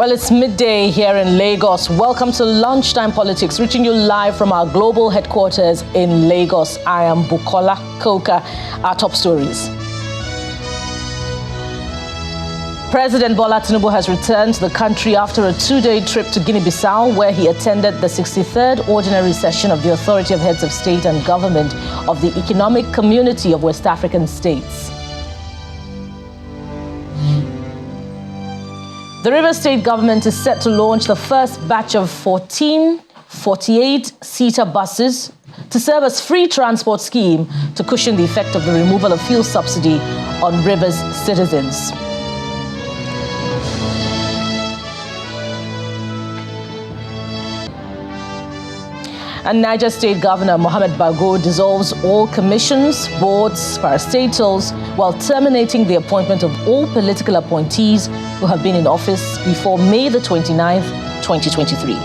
Well, it's midday here in Lagos. Welcome to Lunchtime Politics, reaching you live from our global headquarters in Lagos. I am Bukola Koka. Our top stories. President Bola Tinubu has returned to the country after a two-day trip to Guinea-Bissau, where he attended the 63rd Ordinary Session of the Authority of Heads of State and Government of the Economic Community of West African States. The Rivers State government is set to launch the first batch of 14 48-seater buses to serve as free transport scheme to cushion the effect of the removal of fuel subsidy on Rivers citizens. And Niger State Governor Mohammed Bago dissolves all commissions, boards, parastatals, while terminating the appointment of all political appointees who have been in office before May the 29th, 2023.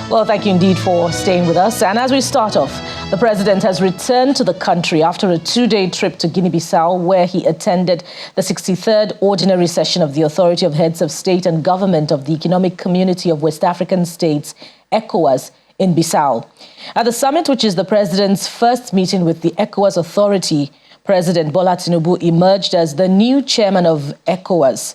Well, thank you indeed for staying with us. And as we start off, the president has returned to the country after a two-day trip to Guinea-Bissau, where he attended the 63rd Ordinary Session of the Authority of Heads of State and Government of the Economic Community of West African States, ECOWAS, in Bissau. At the summit, which is the president's first meeting with the ECOWAS authority, President Bola Tinubu emerged as the new chairman of ECOWAS.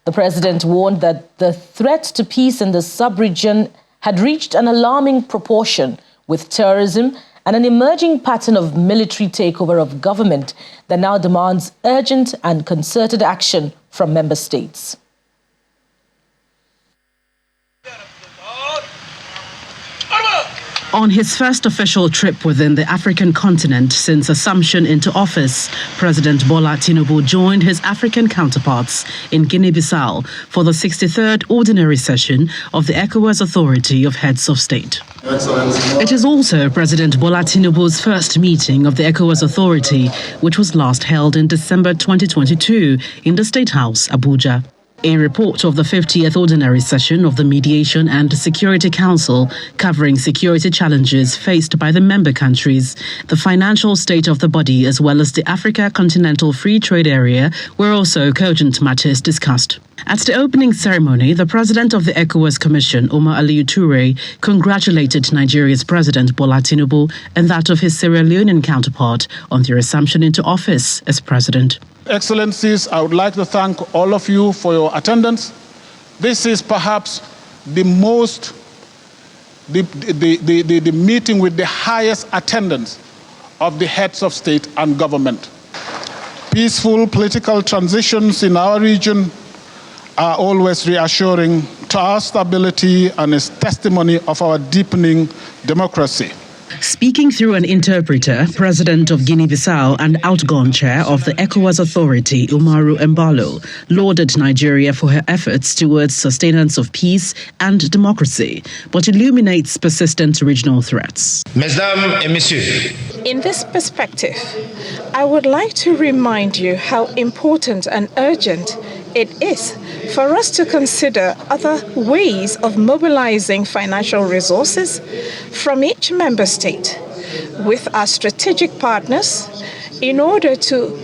The president warned that the threat to peace in the sub-region had reached an alarming proportion, with terrorism and an emerging pattern of military takeover of government that now demands urgent and concerted action from member states. On his first official trip within the African continent since assumption into office, President Bola Tinubu joined his African counterparts in Guinea-Bissau for the 63rd Ordinary Session of the ECOWAS Authority of Heads of State. It is also President Bola Tinubu's first meeting of the ECOWAS Authority, which was last held in December 2022 in the State House, Abuja. A report of the 50th Ordinary Session of the Mediation and Security Council, covering security challenges faced by the member countries, the financial state of the body, as well as the Africa Continental Free Trade Area, were also cogent matters discussed. At the opening ceremony, the president of the ECOWAS Commission, Omar Aliyu Toure, congratulated Nigeria's President Bola Tinubu and that of his Sierra Leonean counterpart on their assumption into office as president. Excellencies, I would like to thank all of you for your attendance. This is perhaps the meeting with the highest attendance of the heads of state and government. Peaceful political transitions in our region are always reassuring to our stability and is testimony of our deepening democracy. Speaking through an interpreter, President of Guinea-Bissau and outgone chair of the ECOWAS Authority, Umaru Embalo, lauded Nigeria for her efforts towards sustenance of peace and democracy, but illuminates persistent regional threats. Mesdames et messieurs, in this perspective, I would like to remind you how important and urgent it is for us to consider other ways of mobilizing financial resources from each member state with our strategic partners in order to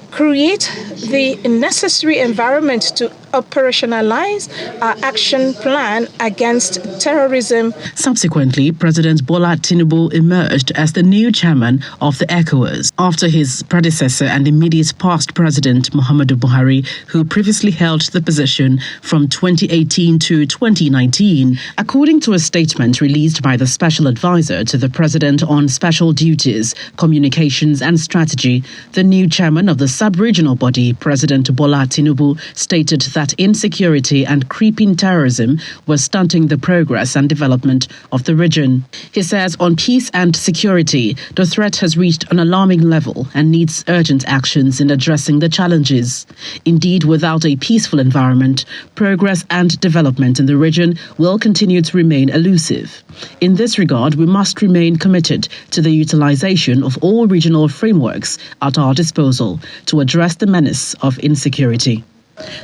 create the necessary environment to operationalize our action plan against terrorism. Subsequently, President Bola Tinubu emerged as the new chairman of the ECOWAS after his predecessor and immediate past president, Muhammadu Buhari, who previously held the position from 2018 to 2019. According to a statement released by the special advisor to the president on special duties, communications and strategy, the new chairman of the sub-regional body, President Bola Tinubu, stated that insecurity and creeping terrorism were stunting the progress and development of the region. He says on peace and security, the threat has reached an alarming level and needs urgent actions in addressing the challenges. Indeed, without a peaceful environment, progress and development in the region will continue to remain elusive. In this regard, we must remain committed to the utilization of all regional frameworks at our disposal to address the menace of insecurity.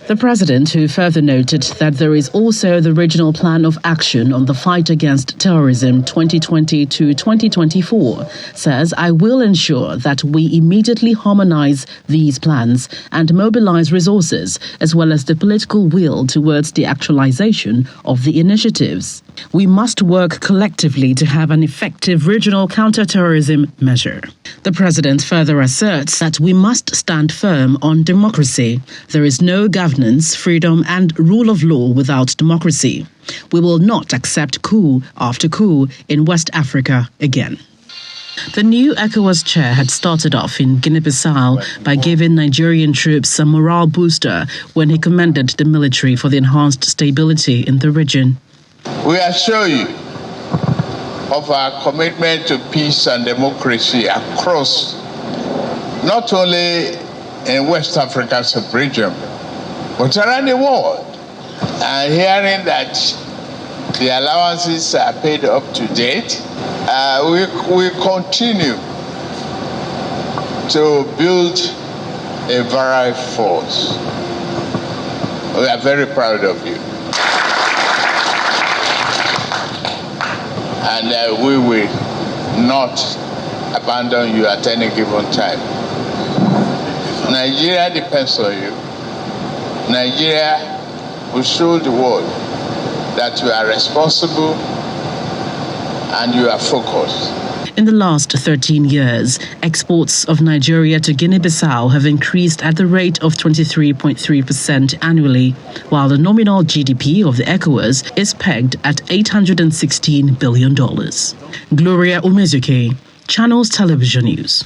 The president, who further noted that there is also the Regional Plan of Action on the Fight Against Terrorism 2020 to 2024, says, "I will ensure that we immediately harmonize these plans and mobilize resources, as well as the political will towards the actualization of the initiatives. We must work collectively to have an effective regional counterterrorism measure." The president further asserts that we must stand firm on democracy. There is no governance, freedom, and rule of law without democracy. We will not accept coup after coup in West Africa again. The new ECOWAS chair had started off in Guinea-Bissau by giving Nigerian troops a morale booster when he commended the military for the enhanced stability in the region. We assure you of our commitment to peace and democracy across, not only in West Africa sub-region, but around the world. And hearing that the allowances are paid up to date, we continue to build a virile force. We are very proud of you. And we will not abandon you at any given time. Nigeria depends on you. Nigeria will show the world that you are responsible and you are focused. In the last 13 years, exports of Nigeria to Guinea-Bissau have increased at the rate of 23.3% annually, while the nominal GDP of the ECOWAS is pegged at $816 billion. Gloria Umezuke, Channels Television News.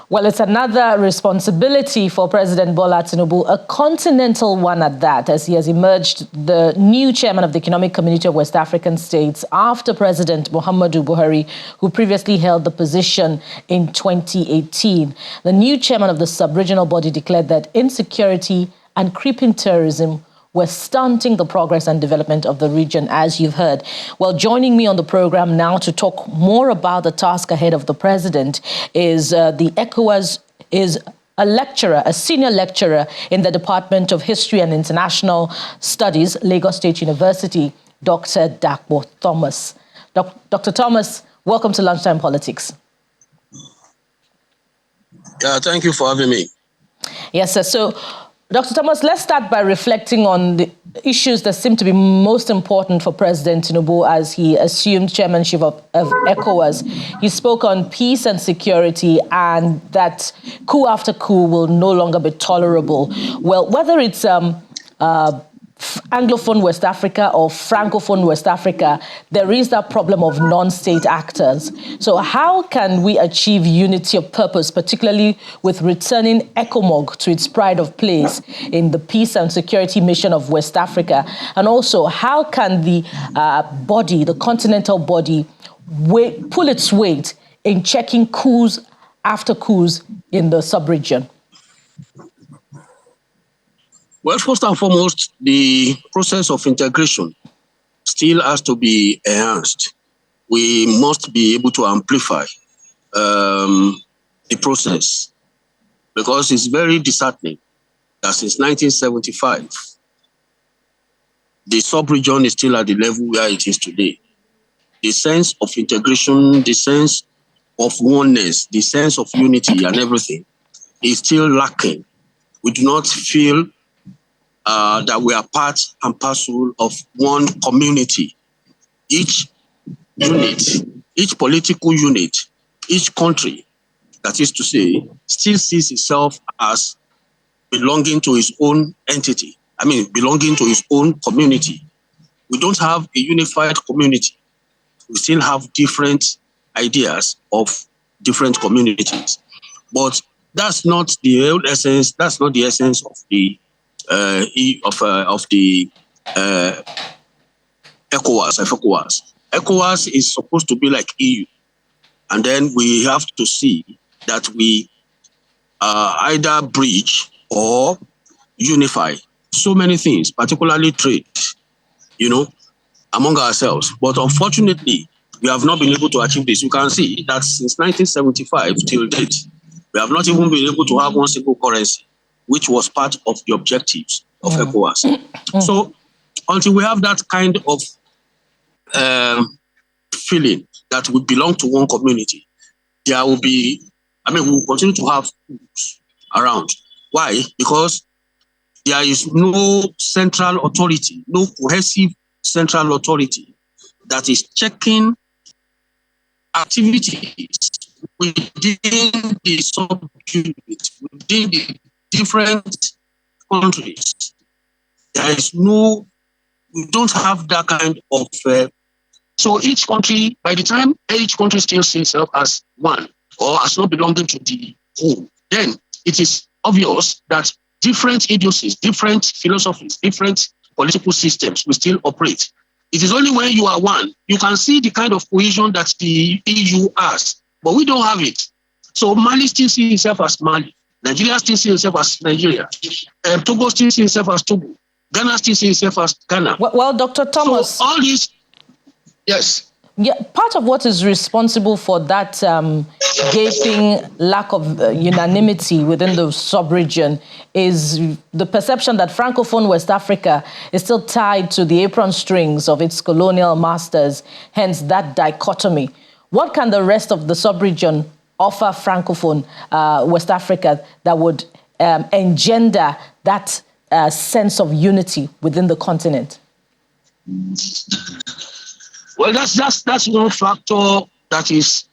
Well, it's another responsibility for President Bola Tinubu, a continental one at that, as he has emerged the new chairman of the Economic Community of West African States after President Muhammadu Buhari, who previously held the position in 2018. The new chairman of the sub-regional body declared that insecurity and creeping terrorism were stunting the progress and development of the region, as you've heard. Well, joining me on the program now to talk more about the task ahead of the president is the ECOWAS is a senior lecturer in the Department of History and International Studies, Lagos State University, Dr. Dakpo Thomas. Dr. Thomas, welcome to Lunchtime Politics. Thank you for having me. Yes, sir. So, Dr. Thomas, let's start by reflecting on the issues that seem to be most important for President Tinubu as he assumed chairmanship of ECOWAS. He spoke on peace and security and that coup after coup will no longer be tolerable. Well, whether it's Anglophone West Africa or Francophone West Africa, there is that problem of non-state actors. So how can we achieve unity of purpose, particularly with returning ECOMOG to its pride of place in the peace and security mission of West Africa? And also, how can the body, the continental body, pull its weight in checking coups after coups in the sub-region? Well, first and foremost, the process of integration still has to be enhanced. We must be able to amplify the process because it's very disheartening that since 1975, the sub-region is still at the level where it is today. The sense of integration, the sense of oneness, the sense of unity and everything is still lacking. We do not feel that we are part and parcel of one community. Each unit, each political unit, each country, that is to say, still sees itself as belonging to its own entity. Belonging to its own community. We don't have a unified community. We still have different ideas of different communities. But that's not the real essence, that's not the essence of the ECOWAS. ECOWAS is supposed to be like EU, and then we have to see that we either bridge or unify so many things, particularly trade, among ourselves. But unfortunately, we have not been able to achieve this. You can see that since 1975 till date, we have not even been able to have one single currency. which was part of the objectives of ECOWAS. So until we have that kind of feeling that we belong to one community, there will be, we will continue to have coups around. Why? Because there is no central authority, no cohesive central authority that is checking activities within the sub-unit, within the different countries. There is no, we don't have that kind of, so each country, by the time each country still sees itself as one or as not belonging to the whole, then it is obvious that different idiocies, different philosophies, different political systems will still operate. It is only when you are one, you can see the kind of cohesion that the EU has, but we don't have it. So Mali still sees itself as Mali. Nigeria still sees itself as Nigeria. Togo still sees itself as Togo. Ghana still sees itself as Ghana. Well, Dr. Thomas. So all these, yes. Yeah, part of what is responsible for that gaping lack of unanimity within the sub-region is the perception that Francophone West Africa is still tied to the apron strings of its colonial masters, hence that dichotomy. What can the rest of the sub-region offer Francophone West Africa that would engender that sense of unity within the continent? Well, that's one factor that is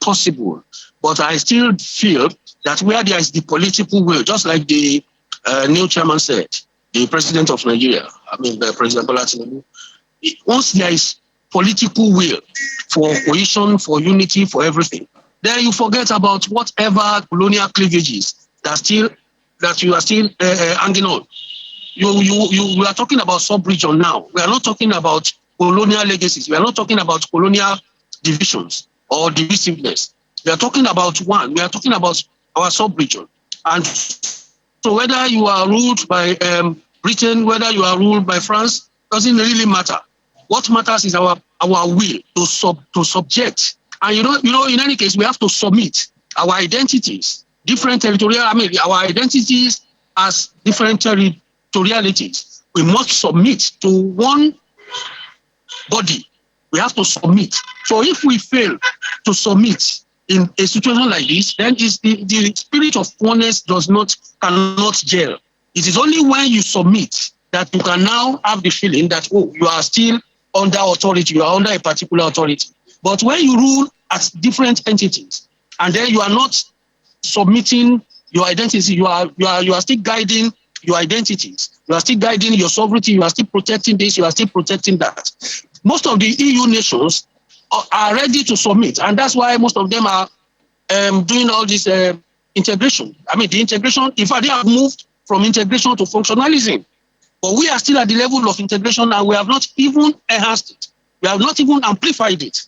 possible. But I still feel that where there is the political will, just like the new chairman said, the president of Nigeria, President Bola Tinubu, once there is political will for cohesion, for unity, for everything, then you forget about whatever colonial cleavages that you are still hanging on. We are talking about sub-region now. We are not talking about colonial legacies. We are not talking about colonial divisions or divisiveness. We are talking about one. We are talking about our sub-region. And so whether you are ruled by Britain, whether you are ruled by France, doesn't really matter. What matters is our will to subject. And in any case, we have to submit our identities, different territorial, our identities as different territorialities. We must submit to one body. We have to submit. So if we fail to submit in a situation like this, then the spirit of oneness cannot gel. It is only when you submit that you can now have the feeling that, you are still under authority, you are under a particular authority. But when you rule as different entities, and then you are not submitting your identity, you are still guiding your identities, you are still guiding your sovereignty, you are still protecting this, you are still protecting that. Most of the EU nations are ready to submit, and that's why most of them are doing all this integration. The integration, in fact, they have moved from integration to functionalism. But we are still at the level of integration, and we have not even enhanced it. We have not even amplified it.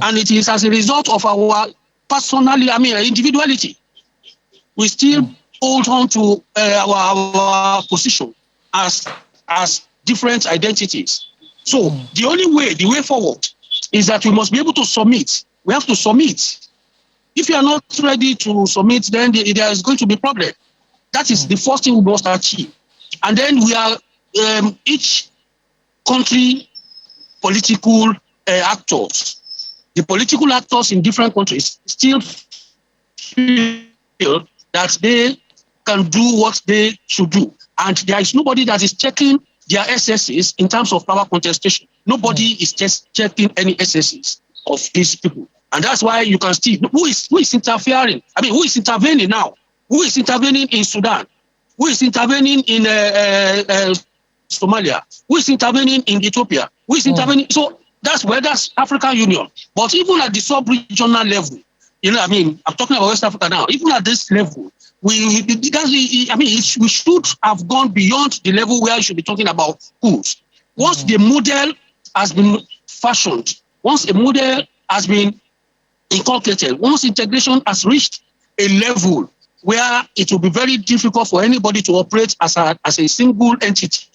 And it is as a result of our individuality. We still hold on to our position as different identities. So the way forward is that we must be able to submit. We have to submit. If you are not ready to submit, then there is going to be a problem. That is the first thing we must achieve. And then we are each country political actors. The political actors in different countries still feel that they can do what they should do. And there is nobody that is checking their SSs in terms of power contestation. Nobody is just checking any SSs of these people. And that's why you can see who is interfering. Who is intervening now? Who is intervening in Sudan? Who is intervening in Somalia? Who is intervening in Ethiopia? Who is intervening? So that's African Union. But even at the sub-regional level, I'm talking about West Africa now. Even at this level, we should have gone beyond the level where we should be talking about coups. Once the model has been fashioned, once a model has been inculcated, once integration has reached a level where it will be very difficult for anybody to operate as a single entity,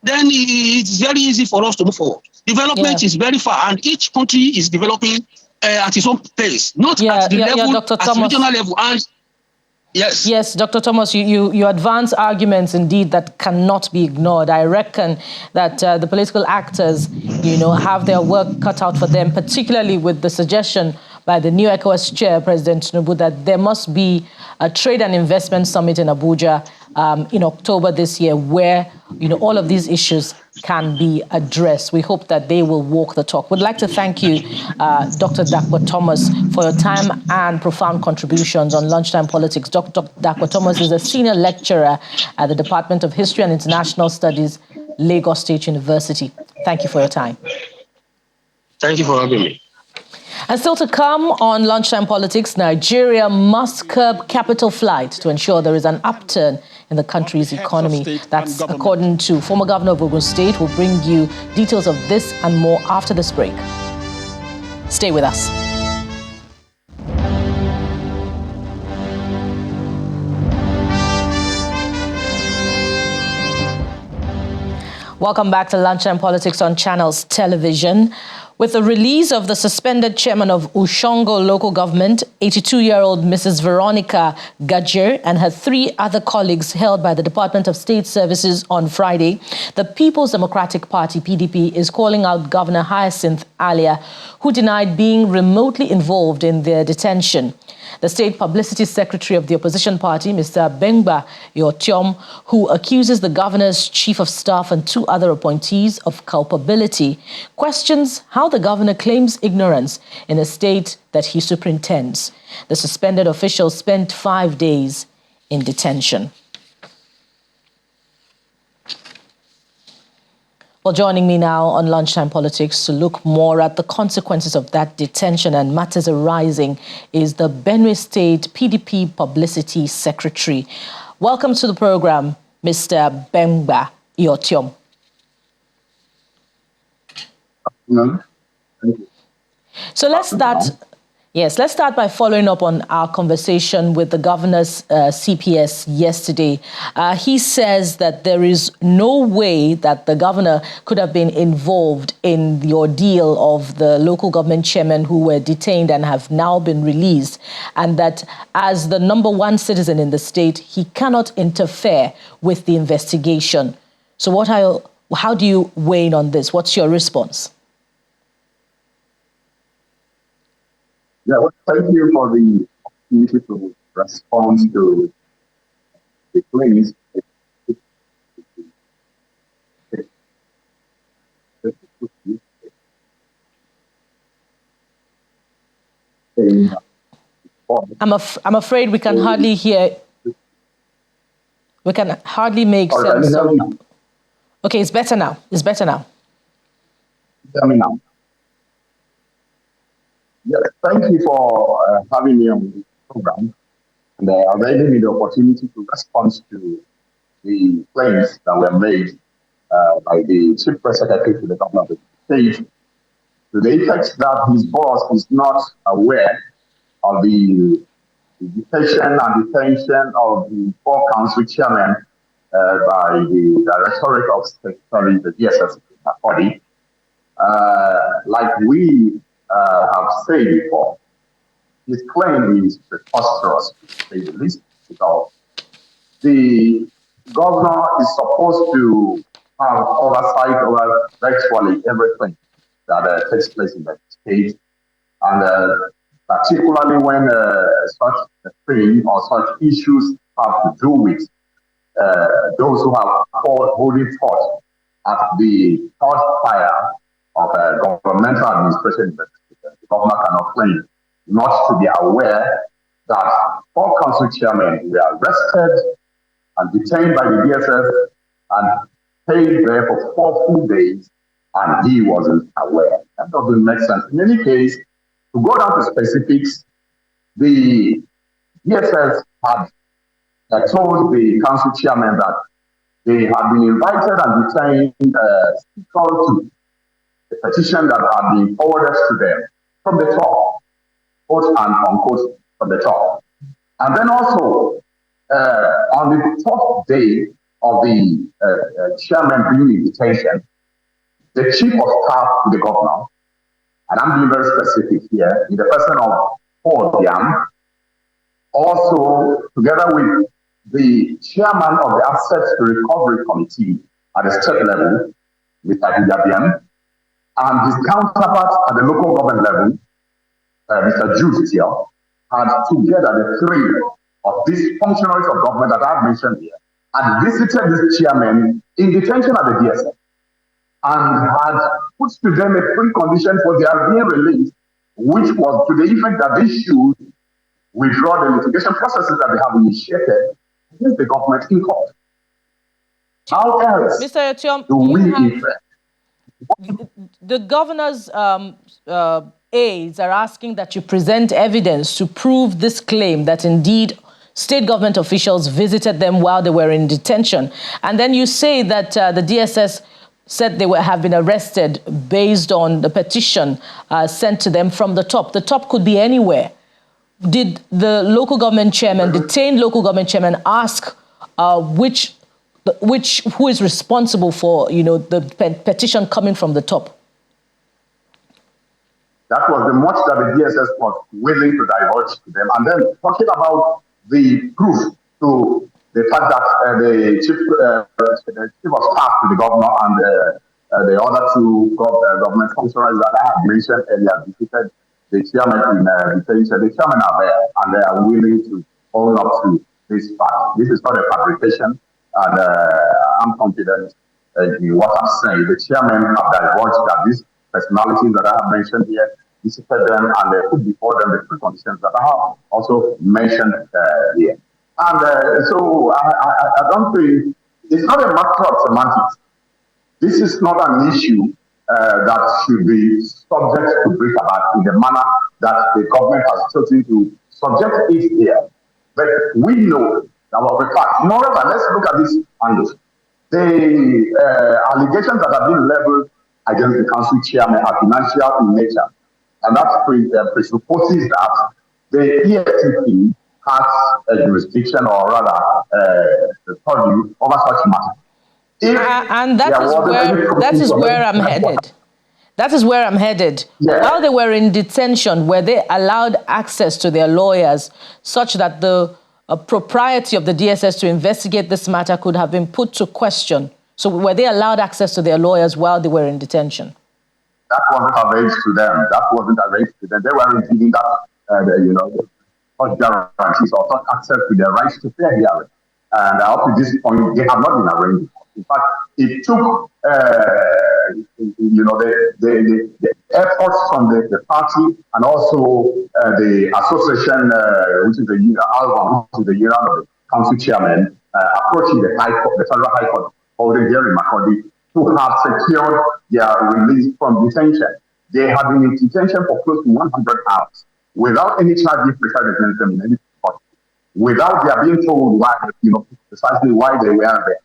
then it's very easy for us to move forward. Development is very far, and each country is developing at its own pace, not at the level, Dr. at the regional level. And Yes. Yes, Dr. Thomas, you advance arguments indeed that cannot be ignored. I reckon that the political actors, have their work cut out for them, particularly with the suggestion by the new ECOWAS chair, President Tinubu, that there must be a trade and investment summit in Abuja in October this year, where all of these issues can be addressed. We hope that they will walk the talk. We'd like to thank you, Dr. Dakwa Thomas, for your time and profound contributions on Lunchtime Politics. Dr. Dakwa Thomas is a senior lecturer at the Department of History and International Studies, Lagos State University. Thank you for your time. Thank you for having me. And still to come on Lunchtime Politics, Nigeria must curb capital flight to ensure there is an upturn in the country's economy. That's according to former Governor of Ogun State. We'll bring you details of this and more after this break. Stay with us. Welcome back to Lunchtime Politics on Channels Television. With the release of the suspended chairman of Ushongo local government, 82-year-old Mrs. Veronica Gajir, and her 3 other colleagues held by the Department of State Services on Friday, the People's Democratic Party, PDP, is calling out Governor Hyacinth Alia, who denied being remotely involved in their detention. The State Publicity Secretary of the opposition party, Mr. Bengba Yotiom, who accuses the governor's chief of staff and 2 other appointees of culpability, questions how the governor claims ignorance in a state that he superintends. The suspended official spent 5 days in detention. Well, joining me now on Lunchtime Politics to look more at the consequences of that detention and matters arising is the Benue State PDP Publicity Secretary. Welcome to the program, Mr. Bengba Yotiom. So let's start by following up on our conversation with the governor's CPS yesterday. He says that there is no way that the governor could have been involved in the ordeal of the local government chairmen who were detained and have now been released, and that as the number 1 citizen in the state, he cannot interfere with the investigation. So how do you weigh in on this? What's your response? Yeah, well, thank you for the opportunity to respond to the claims. I'm afraid we can hardly hear. We can hardly make sense of. Okay, it's better now. It's better now. Tell me now. Yes, thank you for having me on the program and giving me the opportunity to respond to the claims that were made by the Chief Press Secretary to the Governor of the State to the effect that his boss is not aware of the detention and detention of the 4 council chairmen by the Directorate of Secretary, the DSS body. Like we have said before, his claim is preposterous, to say the least, because the governor is supposed to have oversight over virtually everything that takes place in the state, and particularly when such a thing or such issues have to do with those who have holding forth at the third fire of governmental administration. The governor cannot claim not to be aware that 4 council chairmen were arrested and detained by the DSS and paid there for 4 full days, and he wasn't aware. That doesn't make sense. In any case, to go down to specifics, the DSS had told the council chairman that they had been invited and detained to the petition that had been forwarded to them from the top, quote and unquote, from the top. And then also, on the 4th day of the chairman being in detention, the chief of staff to the governor, and I'm being very specific here, in the person of Paul Yam, also together with the chairman of the Assets Recovery Committee at the state level, Mr. Hijabian, and his counterpart at the local government level, Mr. Jude Tiel, had together the three of these functionaries of government that I've mentioned here, had visited this chairman in detention at the DSS and had put to them a precondition for their being released, which was to the effect that they should withdraw the litigation processes that they have initiated against the government in court. How else Mr. Yotiom, do we effect? The governor's aides are asking that you present evidence to prove this claim that indeed state government officials visited them while they were in detention. And then you say that the DSS said they have been arrested based on the petition sent to them from the top. The top could be anywhere. Did the local government chairman, detained local government chairman, ask who is responsible for, the petition coming from the top? That was the much that the DSS was willing to divulge to them. And then talking about the proof to the fact that the chief of staff to the governor and the other two government functionaries that I have mentioned earlier visited the chairman in detention. The chairman are there and they are willing to own up to this fact. This is not a fabrication, and I'm confident in what I'm saying. The chairman have divulged that these personalities that I have mentioned here visited them and they put before them the preconditions that I have also mentioned here. And so I don't think it's not a matter of semantics. This is not an issue that should be subject to bric-a-brac in the manner that the government has chosen to subject it here. But we know that the fact. Moreover, let's look at this angle. The allegations that have been leveled against the council chairman are financial in nature, and that presupposes that the EFCC has a jurisdiction, or rather, purview over such matters. And that is where I'm headed. That is where I'm headed. Yeah. While they were in detention, were they allowed access to their lawyers such that the propriety of the DSS to investigate this matter could have been put to question? So were they allowed access to their lawyers while they were in detention? That wasn't arranged to them. They weren't giving that, such guarantees or such access to their rights to fair hearing. And up to this point, they have not been arranged. In fact, it took, the efforts from the party and also the association, which is the union of the council chairman, approaching the High Court, the Federal High Court, holding hearing Makodi, to have secured their release from detention. They have been in detention for close to 100 hours without any charges preferred against them in any court, without their being told why, precisely why they were there.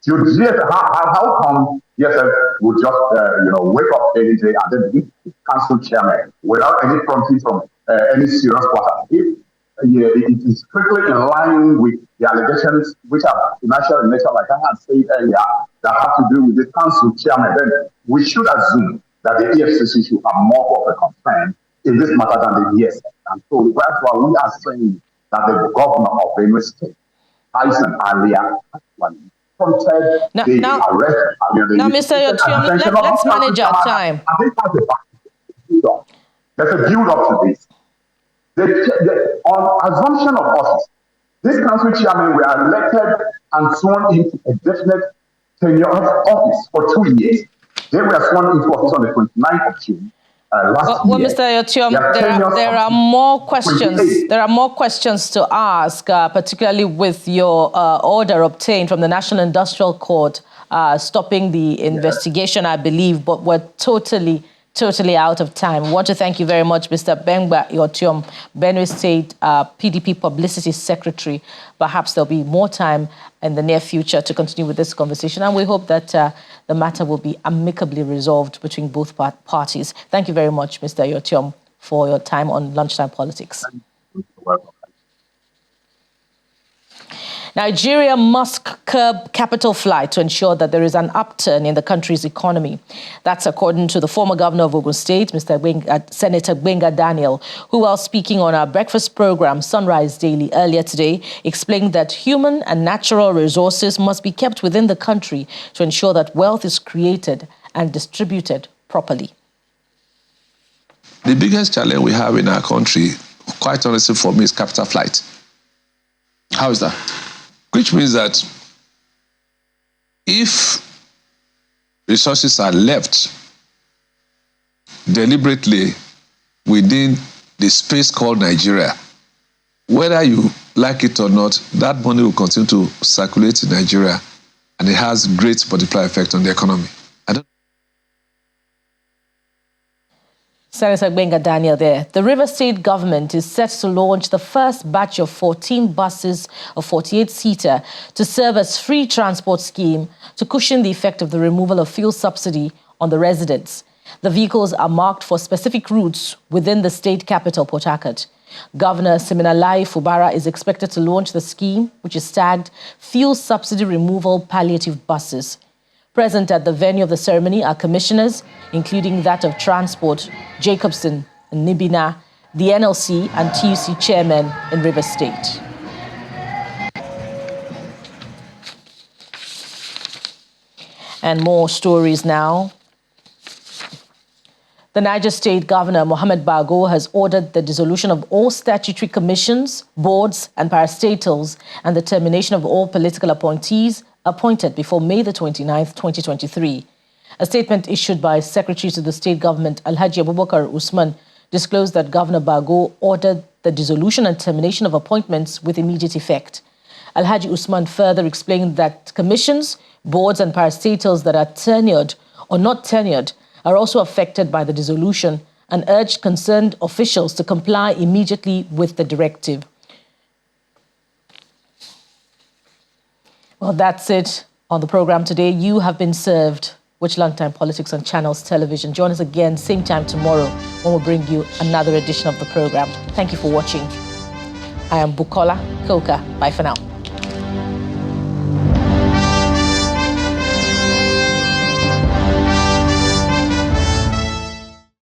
How come DSS would just, wake up any day and then be council chairman without any prompting from any serious quarter? If it is strictly in line with the allegations which are financial in nature, like I had said earlier, that have to do with the council chairman, then we should assume that the EFCC should have more of a concern in this matter than the DSS. And so that's why we are saying that the governor of Benue State, Tyson Alia, prompted the arrest. Now, Mr. Yotiom, let's manage our time. There's a build-up to this. On assumption of office, this council chairman were elected and sworn into a definite tenure of office for 2 years. They were sworn into office on the 29th of June. Last year. Mr. Yotiom, there are more questions. There are more questions to ask, particularly with your order obtained from the National Industrial Court stopping the investigation, I believe, but we're totally out of time. We want to thank you very much, Mr. Bengba Yotiom, Benue State PDP Publicity Secretary. Perhaps there'll be more time in the near future to continue with this conversation, and we hope that the matter will be amicably resolved between both parties. Thank you very much, Mr. Yotiom, for your time on Lunchtime Politics. Nigeria must curb capital flight to ensure that there is an upturn in the country's economy. That's according to the former governor of Ogun State, Senator Gbenga Daniel, who, while speaking on our breakfast program, Sunrise Daily, earlier today, explained that human and natural resources must be kept within the country to ensure that wealth is created and distributed properly. The biggest challenge we have in our country, quite honestly for me, is capital flight. How is that? Which means that if resources are left deliberately within the space called Nigeria, whether you like it or not, that money will continue to circulate in Nigeria, and it has great multiplier effect on the economy. Senator Gbenga Daniel there. The River State government is set to launch the first batch of 14 buses of 48-seater to serve as free transport scheme to cushion the effect of the removal of fuel subsidy on the residents. The vehicles are marked for specific routes within the state capital, Port Harcourt. Governor Siminalayi Fubara is expected to launch the scheme, which is tagged Fuel Subsidy Removal Palliative Buses. Present at the venue of the ceremony are commissioners, including that of Transport, Jacobson and Nibina, the NLC and TUC chairman in River State. And more stories now. The Niger State Governor, Mohammed Bago, has ordered the dissolution of all statutory commissions, boards and parastatals and the termination of all political appointees appointed before May the 29th, 2023. A statement issued by Secretary to the State Government, Alhaji Abubakar Usman, disclosed that Governor Bago ordered the dissolution and termination of appointments with immediate effect. Alhaji Usman further explained that commissions, boards and parastatals that are tenured or not tenured are also affected by the dissolution and urged concerned officials to comply immediately with the directive. Well, that's it on the program today. You have been served with Lunchtime Politics on Channels Television. Join us again, same time tomorrow, when we'll bring you another edition of the program. Thank you for watching. I am Bukola Koka. Bye for now.